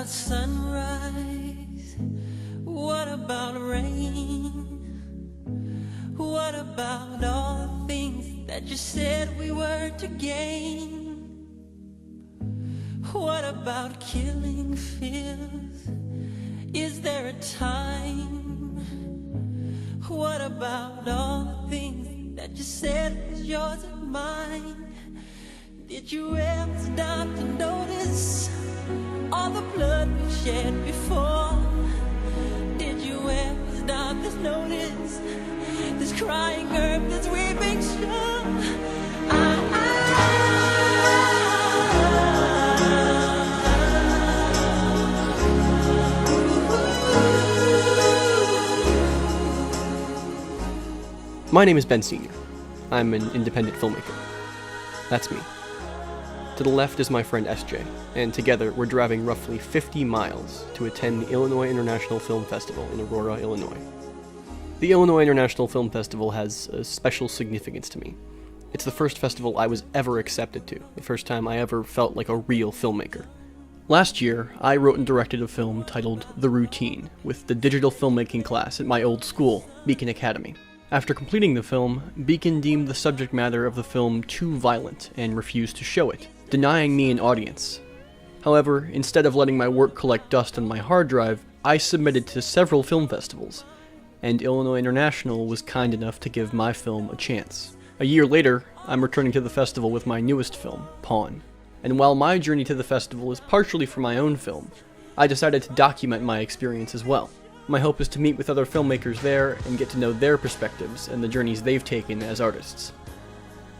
about sunrise? What about rain? What about all the things that you said we were to gain? What about killing fears? Is there a time? What about all the things that you said was yours and mine? Did you ever stop to notice all the blood we shed before? Did you ever stop to notice this crying earth, this weeping shore? My name is Ben Sr. I'm an independent filmmaker. That's me. To the left is my friend SJ, and together we're driving roughly 50 miles to attend the Illinois International Film Festival in Aurora, Illinois. The Illinois International Film Festival has a special significance to me. It's the first festival I was ever accepted to, the first time I ever felt like a real filmmaker. Last year, I wrote and directed a film titled The Routine with the digital filmmaking class at my old school, Beacon Academy. After completing the film, Beacon deemed the subject matter of the film too violent and refused to show it, denying me an audience. However, instead of letting my work collect dust on my hard drive, I submitted to several film festivals, and Illinois International was kind enough to give my film a chance. A year later, I'm returning to the festival with my newest film, Pawn. And while my journey to the festival is partially for my own film, I decided to document my experience as well. My hope is to meet with other filmmakers there and get to know their perspectives and the journeys they've taken as artists.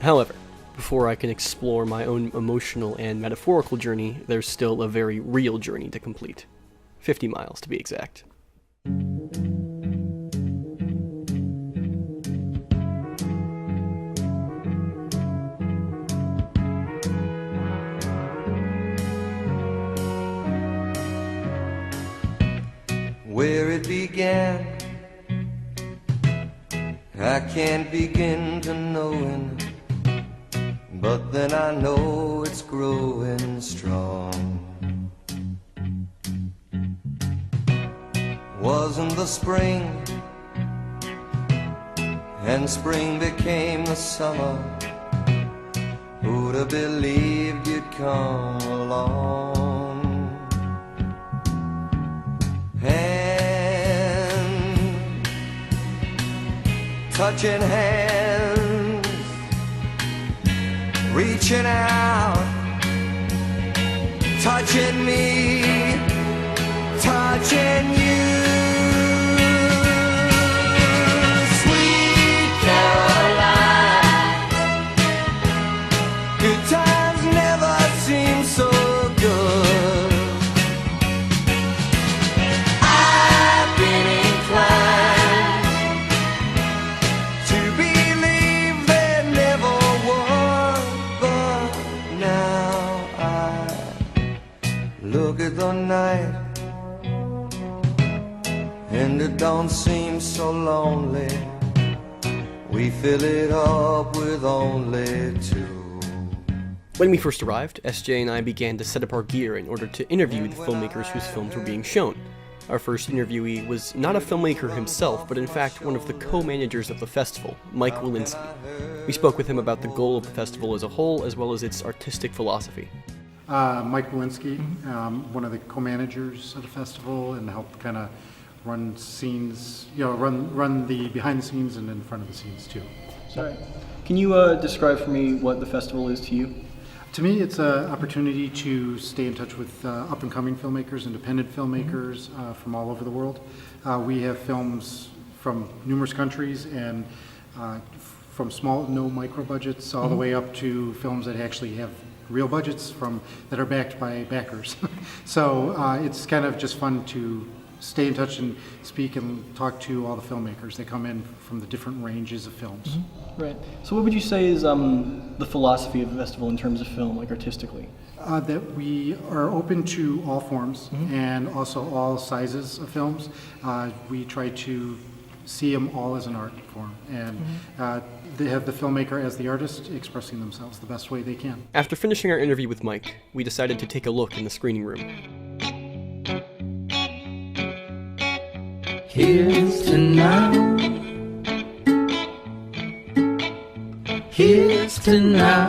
However, before I can explore my own emotional and metaphorical journey, there's still a very real journey to complete. 50 miles to be exact. Where it began, I can't begin to knowing, but then I know it's growing strong. Wasn't the spring, and spring became the summer. Who'd have believed you'd come along? Touching hands, reaching out, touching me, touching you. Sweet Caroline, good times never seem so good. I've been inclined at the night, and it don't seem so lonely. We fill it up with only two. When we first arrived, SJ and I began to set up our gear in order to interview the filmmakers whose films were being shown. Our first interviewee was not a filmmaker himself, but in fact one of the co-managers of the festival, Mike Walensky. We spoke with him about the goal of the festival as a whole, as well as its artistic philosophy. Mike Walensky, one of the co-managers of the festival, and helped kind of run scenes, run the behind the scenes and in front of the scenes too. Sorry. Can you describe for me what the festival is to you? To me, it's an opportunity to stay in touch with up-and-coming filmmakers, independent filmmakers from all over the world. We have films from numerous countries, and from small, no micro budgets, all the way up to films that actually have real budgets that are backed by backers. So it's kind of just fun to stay in touch and speak and talk to all the filmmakers. They come in from the different ranges of films. Mm-hmm. Right. So what would you say is the philosophy of the festival in terms of film, like artistically? That we are open to all forms and also all sizes of films. We try to see them all as an art form, and they have the filmmaker as the artist expressing themselves the best way they can. After finishing our interview with Mike, we decided to take a look in the screening room. Here's to now. Here's to now.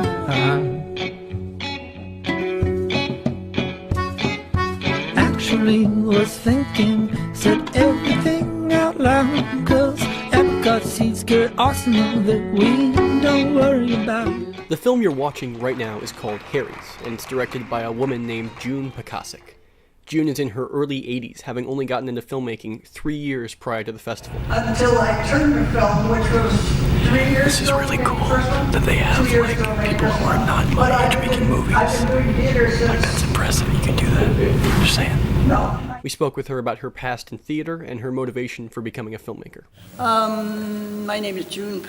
Actually was thinking, said everything out loud, 'cause Epcot seats get arsenal that we don't worry about. The film you're watching right now is called Harry's, and it's directed by a woman named Jayne. Jayne is in her early 80s, having only gotten into filmmaking 3 years prior to the festival. Until I turned to film, which was 3 years This is ago, really maybe cool first one, that they have 2 years like ago, maybe people first who are one. not my But age making movies. I've been doing theater since. That's impressive. You can do that. I'm just saying. No. We spoke with her about her past in theater and her motivation for becoming a filmmaker. My name is Jayne.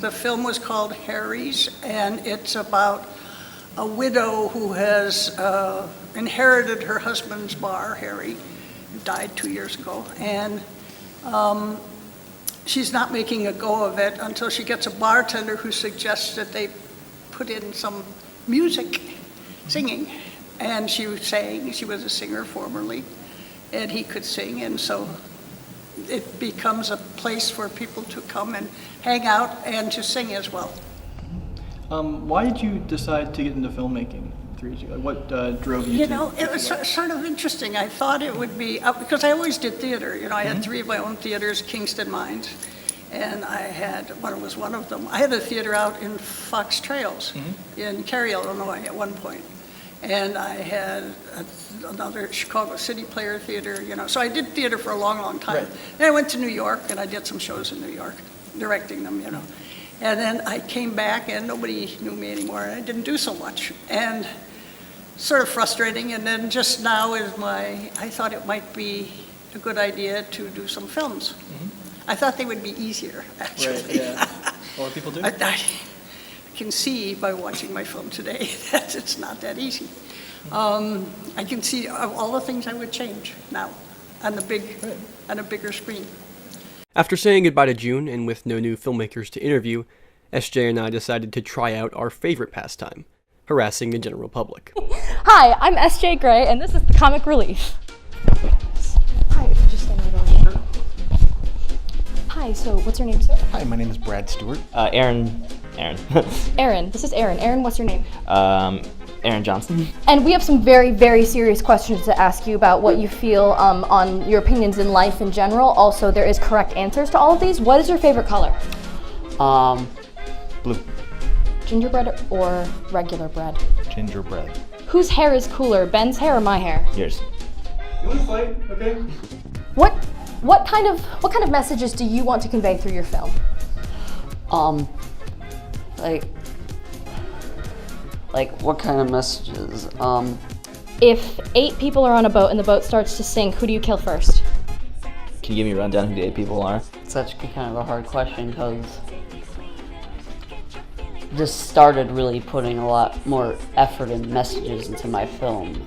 The film was called Harry's, and it's about a widow who has inherited her husband's bar, Harry, who died 2 years ago, and she's not making a go of it until she gets a bartender who suggests that they put in some music, singing. And she sang, she was a singer formerly, and he could sing, and so it becomes a place for people to come and hang out and to sing as well. Why did you decide to get into filmmaking 3 years ago? What drove you to? You know, it was sort of interesting. I thought it would be, because I always did theater. You know, I had 3 of my own theaters, Kingston Mines, and I had, one was one of them. I had a theater out in Fox Trails in Cary, Illinois at one point. And I had another Chicago City Player Theater, you know. So I did theater for a long, long time. Right. Then I went to New York, and I did some shows in New York, directing them, you know. And then I came back, and nobody knew me anymore, and I didn't do so much. And sort of frustrating, and then just now is I thought it might be a good idea to do some films. I thought they would be easier, actually. Right, yeah. A lot of people do. I can see by watching my film today that it's not that easy. I can see all the things I would change now on a bigger screen. After saying goodbye to Jayne, and with no new filmmakers to interview, SJ and I decided to try out our favorite pastime, harassing the general public. Hi, I'm SJ Gray, and this is the Comic Relief. Hi, just stand right over here. Hi, so what's your name, sir? Hi, my name is Brad Stewart. Aaron. Aaron, this is Aaron. Aaron, what's your name? Aaron Johnson. And we have some very, very serious questions to ask you about what you feel on your opinions in life in general. Also, there is correct answers to all of these. What is your favorite color? Blue. Gingerbread or regular bread? Gingerbread. Whose hair is cooler, Ben's hair or my hair? Yours. You want to fight? Okay. What kind of messages do you want to convey through your film? Like what kind of messages? If 8 people are on a boat and the boat starts to sink, who do you kill first? Can you give me a rundown who the 8 people are? It's actually kind of a hard question because just started really putting a lot more effort and messages into my film.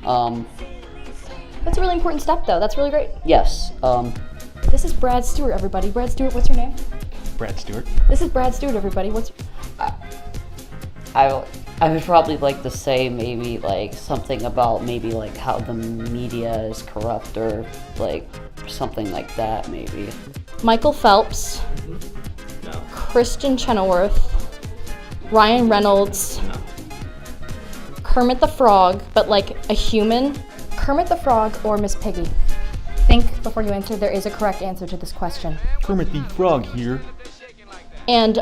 That's a really important step, though. That's really great. Yes. This is Brad Stewart, everybody. Brad Stewart, what's your name? Brad Stewart. This is Brad Stewart, everybody. I would probably like to say maybe like something about maybe like how the media is corrupt or like something like that maybe. Michael Phelps. No. Christian Chenoweth. Ryan Reynolds. No. Kermit the Frog, but like a human. Kermit the Frog or Miss Piggy? Think before you answer. There is a correct answer to this question. Kermit the Frog here. And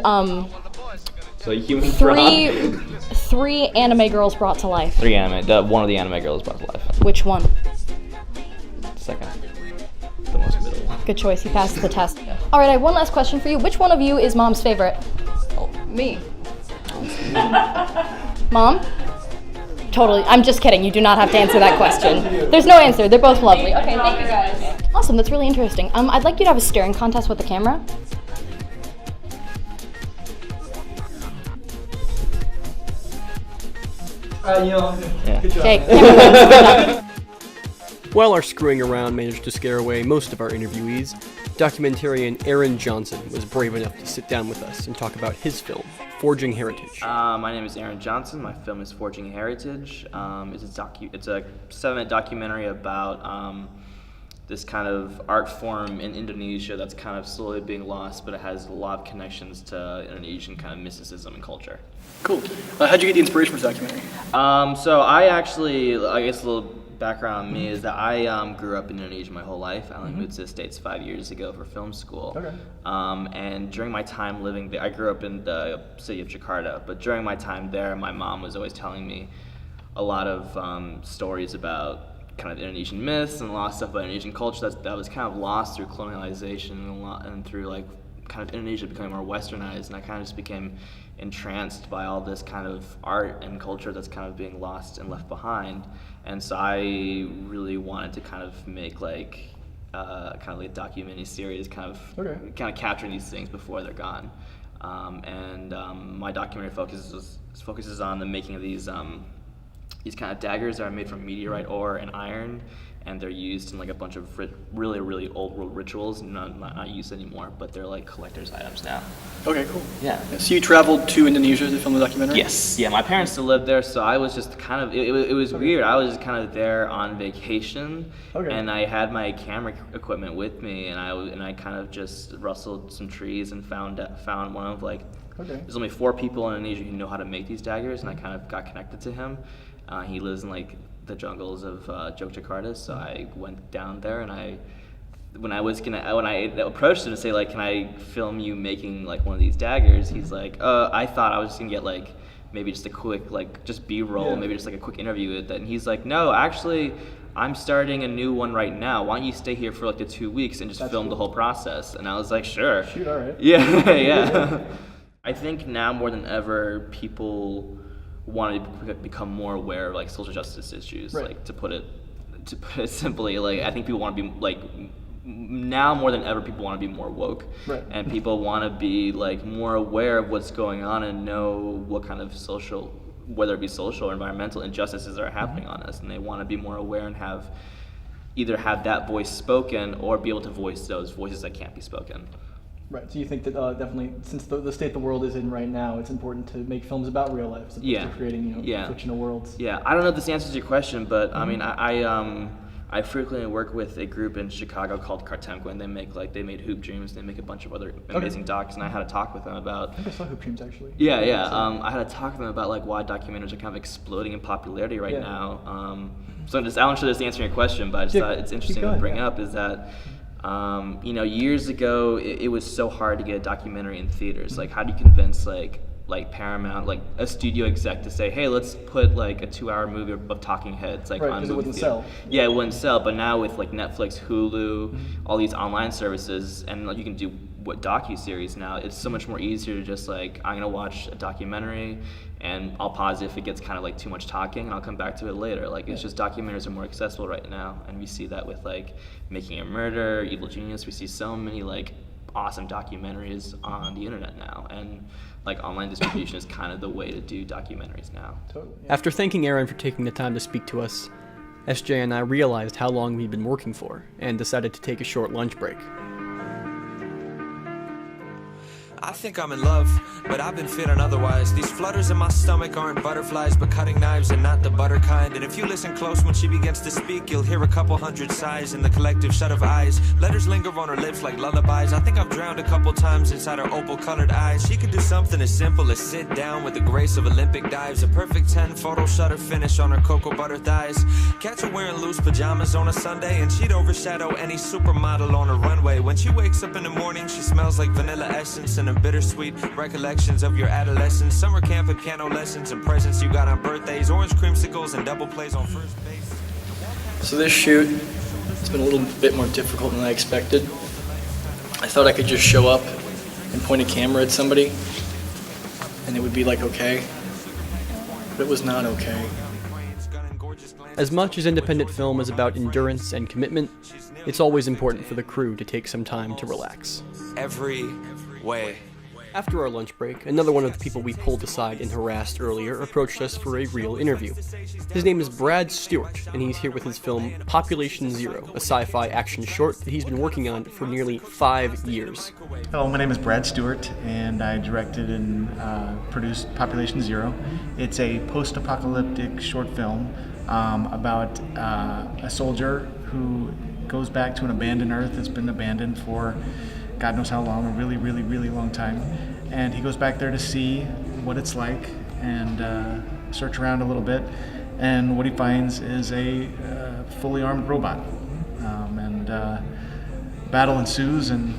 So human frog. three anime girls brought to life. 3 anime. One of the anime girls brought to life. Which one? Second. The most middle one. Good choice. You passed the test. All right, I have one last question for you. Which one of you is Mom's favorite? Oh, me. Mom? Totally. I'm just kidding. You do not have to answer that question. There's no answer. They're both lovely. Okay, thank you guys. Awesome. That's really interesting. I'd like you to have a staring contest with the camera. Yeah. Good job. Okay, camera. While our screwing around managed to scare away most of our interviewees, documentarian Aaron Johnson was brave enough to sit down with us and talk about his film, Forging Heritage. My name is Aaron Johnson. My film is Forging Heritage. It's a 7-minute documentary about this kind of art form in Indonesia that's kind of slowly being lost, but it has a lot of connections to Indonesian kind of mysticism and culture. Cool. How'd you get the inspiration for this documentary? So I actually, I guess a little background on me is that I grew up in Indonesia my whole life. I only moved to the States 5 years ago for film school. Okay. And during my time living there, I grew up in the city of Jakarta, but during my time there, my mom was always telling me a lot of stories about kind of Indonesian myths and a lot of stuff about Indonesian culture that was kind of lost through colonialization and through like kind of Indonesia becoming more westernized, and I kind of just became entranced by all this kind of art and culture that's kind of being lost and left behind. And so I really wanted to kind of make like kind of like a documentary series, kind of capturing these things before they're gone. My documentary focuses on the making of these kind of daggers that are made from meteorite ore and iron, and they're used in like a bunch of really, really old world rituals, not used anymore, but they're like collector's items now. Okay, cool. Yeah. So you traveled to Indonesia to film the documentary? Yes. Yeah, my parents still lived there, so I was just kind of, it was weird. I was just kind of there on vacation, and I had my camera equipment with me, and I kind of just rustled some trees and found one of like, there's only 4 people in Indonesia who know how to make these daggers, and I kind of got connected to him. He lives in like the jungles of Yogyakarta, so I went down there, and when I approached him to say like, can I film you making like one of these daggers, he's like, I thought I was just gonna get like maybe just a quick like just B-roll, maybe just like a quick interview with that, and he's like, no, actually I'm starting a new one right now, why don't you stay here for like the 2 weeks and just film the whole process? And I was like, sure. Shoot, all right. Yeah. I think now more than ever people want to become more aware of like social justice issues, like to put it simply, like I think people want to be like, now more than ever people want to be more woke, and people want to be like more aware of what's going on and know what kind of social, whether it be social or environmental injustices are happening on us, and they want to be more aware and either have that voice spoken or be able to voice those voices that can't be spoken. Right, so you think that definitely, since the state the world is in right now, it's important to make films about real life as opposed to creating fictional worlds. Yeah, I don't know if this answers your question, but I mean, I frequently work with a group in Chicago called Kartemko, and they made Hoop Dreams, and they make a bunch of other amazing docs, and I had a talk with them about... I think I saw Hoop Dreams, actually. I had a talk with them about like why documentaries are kind of exploding in popularity right now. So I'm not sure this is answering your question, but I just thought it's interesting to bring up is that years ago, it was so hard to get a documentary in theaters. Like, how do you convince like Paramount, like a studio exec, to say, hey, let's put like a 2-hour movie of talking heads on movie it wouldn't theater. sell. Yeah, it wouldn't sell. But now with like Netflix, Hulu, all these online services, and like you can do docu-series now, it's so much more easier to just like, I'm gonna watch a documentary and I'll pause it if it gets kind of like too much talking, and I'll come back to it later. Like, it's just documentaries are more accessible right now, and we see that with like Making a Murder, Evil Genius. We see so many like awesome documentaries on the internet now, and like online distribution is kind of the way to do documentaries now. Totally. After thanking Aaron for taking the time to speak to us, SJ and I realized how long we'd been working for and decided to take a short lunch break. I think I'm in love, but I've been feeling otherwise. These flutters in my stomach aren't butterflies, but cutting knives and not the butter kind. And if you listen close when she begins to speak, you'll hear a couple hundred sighs in the collective shut of eyes. Letters linger on her lips like lullabies. I think I've drowned a couple times inside her opal-colored eyes. She could do something as simple as sit down with the grace of Olympic dives. A perfect 10-photo shutter finish on her cocoa butter thighs. Catch her wearing loose pajamas on a Sunday, and she'd overshadow any supermodel on a runway. When she wakes up in the morning, she smells like vanilla essence and bittersweet recollections of your adolescence. Summer camp and piano lessons and presents you got on birthdays. Orange creamsicles and double plays on first base. So this shoot, it's been a little bit more difficult than I expected. I thought I could just show up and point a camera at somebody and it would be like okay, but it was not okay. As much as independent film is about endurance and commitment, it's always important for the crew to take some time to relax. Every way. After our lunch break, another one of the people we pulled aside and harassed earlier approached us for a real interview. His name is Brad Stewart, and he's here with his film Population Zero, a sci-fi action short that he's been working on for nearly 5 years. Hello, my name is Brad Stewart, and I directed and produced Population Zero. It's a post-apocalyptic short film about a soldier who goes back to an abandoned Earth that's been abandoned for God knows how long, a really, really, really long time. And he goes back there to see what it's like and search around a little bit. And what he finds is a fully armed robot. And battle ensues, and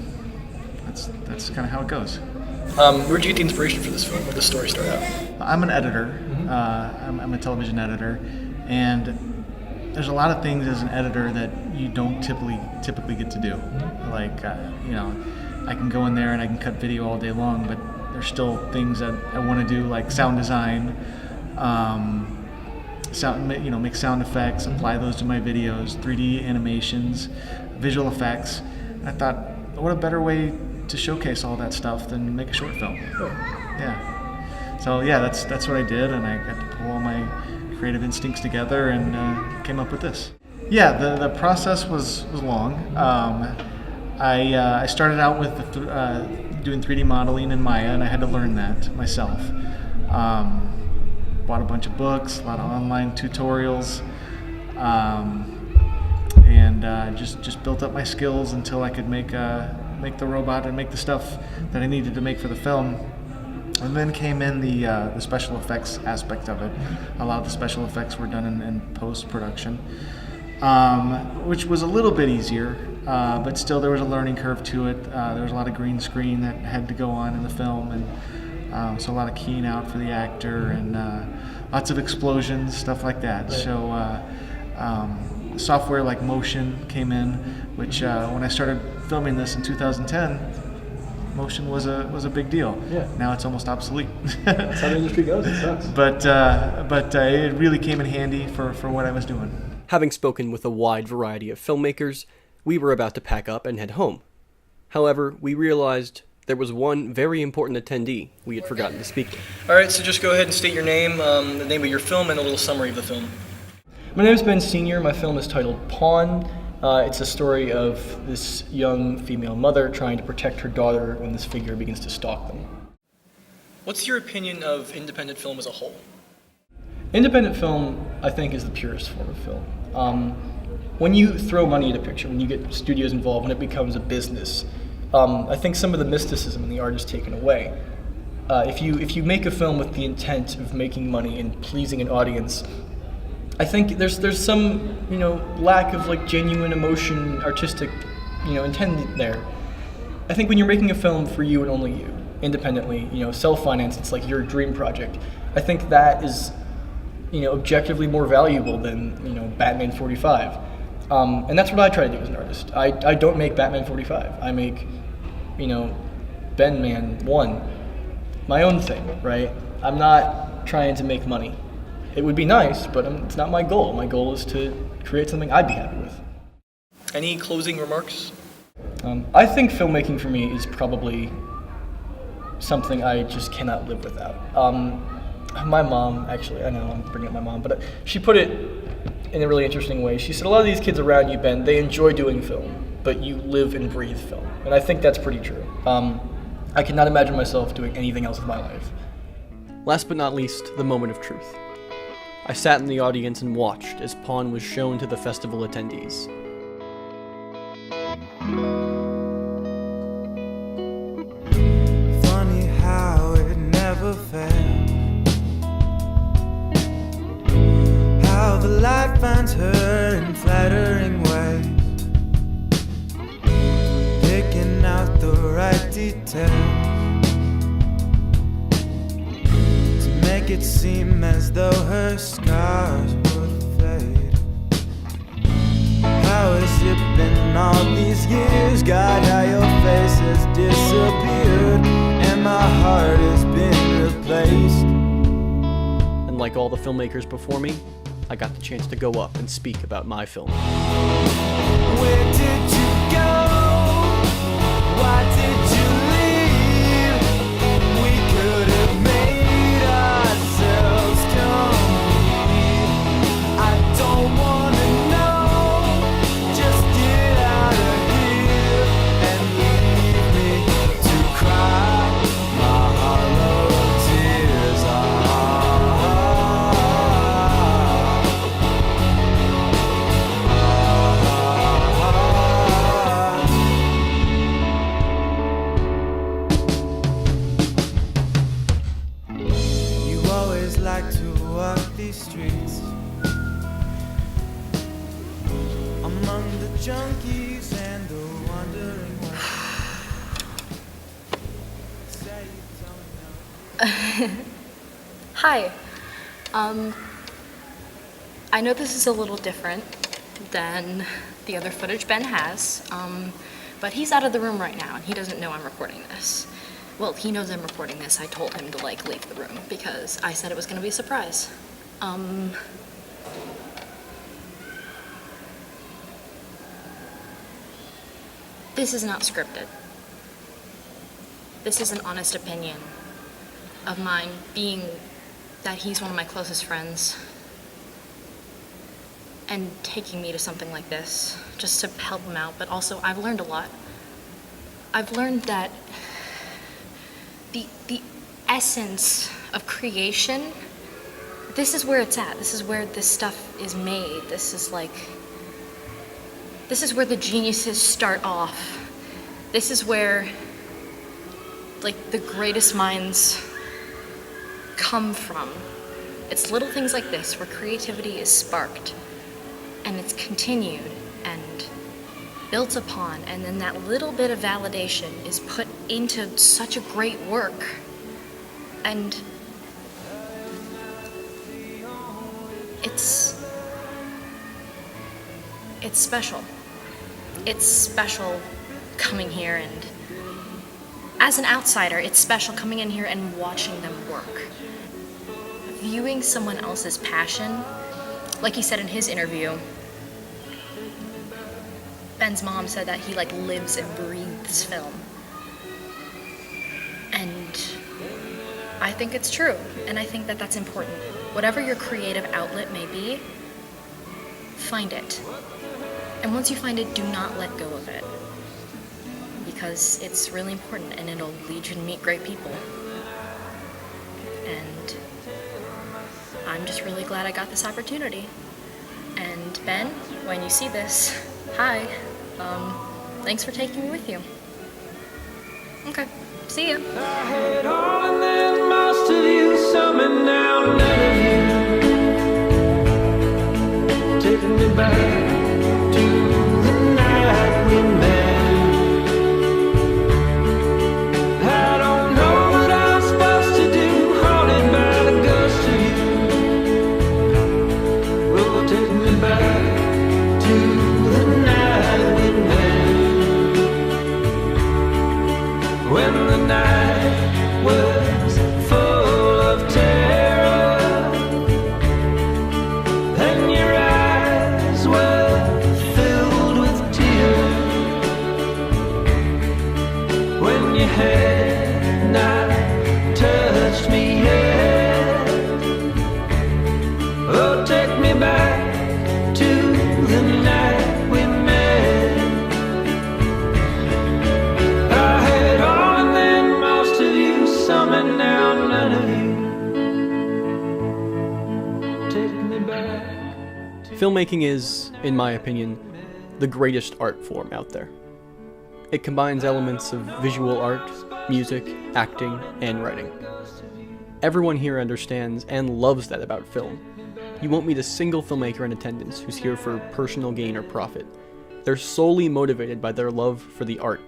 that's kind of how it goes. Where'd you get the inspiration for this film? Where did the story start out? I'm an editor. I'm a television editor, and there's a lot of things as an editor that you don't typically get to do. Like, I can go in there and I can cut video all day long, but there's still things that I want to do, like sound design, make sound effects, apply those to my videos, 3D animations, visual effects. And I thought, what a better way to showcase all that stuff than make a short film. Yeah. So yeah, that's what I did, and I got to pull all my creative instincts together and came up with this. Yeah, the process was long. I started out with doing 3D modeling in Maya, and I had to learn that myself. Bought a bunch of books, a lot of online tutorials, and just built up my skills until I could make the robot and make the stuff that I needed to make for the film. And then came in the special effects aspect of it. A lot of the special effects were done in post-production, which was a little bit easier, but still there was a learning curve to it. There was a lot of green screen that had to go on in the film, and so a lot of keying out for the actor, and lots of explosions, stuff like that. So software like Motion came in, which when I started filming this in 2010, Motion was a big deal. Yeah. Now it's almost obsolete. That's how the industry goes. It sucks. But it really came in handy for what I was doing. Having spoken with a wide variety of filmmakers, we were about to pack up and head home. However, we realized there was one very important attendee we had forgotten to speak with. All right, so just go ahead and state your name, the name of your film, and a little summary of the film. My name is Ben Senior. My film is titled Pawn. It's a story of this young female mother trying to protect her daughter when this figure begins to stalk them. What's your opinion of independent film as a whole? Independent film, I think, is the purest form of film. When you throw money at a picture, when you get studios involved, when it becomes a business, I think some of the mysticism in the art is taken away. If you make a film with the intent of making money and pleasing an audience, I think there's some lack of like genuine emotion, artistic intent there. I think when you're making a film for you and only you, independently, self-financed, it's like your dream project. I think that is objectively more valuable than Batman 45. And that's what I try to do as an artist. I don't make Batman 45. I make Ben Man 1, my own thing, right? I'm not trying to make money. It would be nice, but it's not my goal. My goal is to create something I'd be happy with. Any closing remarks? I think filmmaking for me is probably something I just cannot live without. My mom, actually, I know I'm bringing up my mom, but she put it in a really interesting way. She said, a lot of these kids around you, Ben, they enjoy doing film, but you live and breathe film. And I think that's pretty true. I cannot imagine myself doing anything else with my life. Last but not least, the moment of truth. I sat in the audience and watched as Pawn was shown to the festival attendees. Funny how it never fails. How the light finds her in flattering ways, picking out the right details to make it seem as though her scars would fade. How has it been all these years? God, how your face has disappeared and my heart has been replaced. And like all the filmmakers before me, I got the chance to go up and speak about my film. Where did you go? Why did you leave? We could have made ourselves complete. I don't wanna know. Just get out of here and leave me to cry my hollow tears. walk these streets among the junkies and the wandering ones. Hi. I know this is a little different than the other footage Ben has, but he's out of the room right now and he doesn't know I'm recording this. Well, he knows I'm recording this. I told him to leave the room because I said it was gonna be a surprise. This is not scripted. This is an honest opinion of mine, being that he's one of my closest friends and taking me to something like this just to help him out. But also, I've learned a lot. I've learned that the essence of creation, this is where it's at. This is where this stuff is made. This is where the geniuses start off. This is where the greatest minds come from. It's little things like this where creativity is sparked and it's continued and built upon, and then that little bit of validation is put into such a great work. And it's special. It's special coming here, and as an outsider, it's special coming in here and watching them work. Viewing someone else's passion, like he said in his interview, Ben's mom said that he lives and breathes film. And I think it's true, and I think that that's important. Whatever your creative outlet may be, find it. And once you find it, do not let go of it. Because it's really important and it'll lead you to meet great people. And I'm just really glad I got this opportunity. And Ben, when you see this, hi. Thanks for taking me with you. Okay, see ya. I had all and then most of you, some and now none of you. Taking me back to the night we met. I don't know what I'm supposed to do, haunted by the ghost of you. Will take me back to the night we met. When the night was full of terror and your eyes were filled with tears, when you had not touched me yet. Oh, take me back to the night we met. I had all and then most of you, some and now none of you. Take me back. Filmmaking is, in my opinion, the greatest art form out there. It combines elements of visual art, music, acting, and writing. Everyone here understands and loves that about film. You won't meet a single filmmaker in attendance who's here for personal gain or profit. They're solely motivated by their love for the art.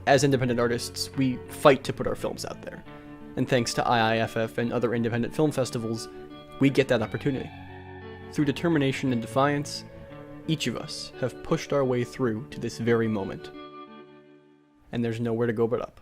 As independent artists, we fight to put our films out there. And thanks to IIFF and other independent film festivals, we get that opportunity. Through determination and defiance, each of us have pushed our way through to this very moment. And there's nowhere to go but up.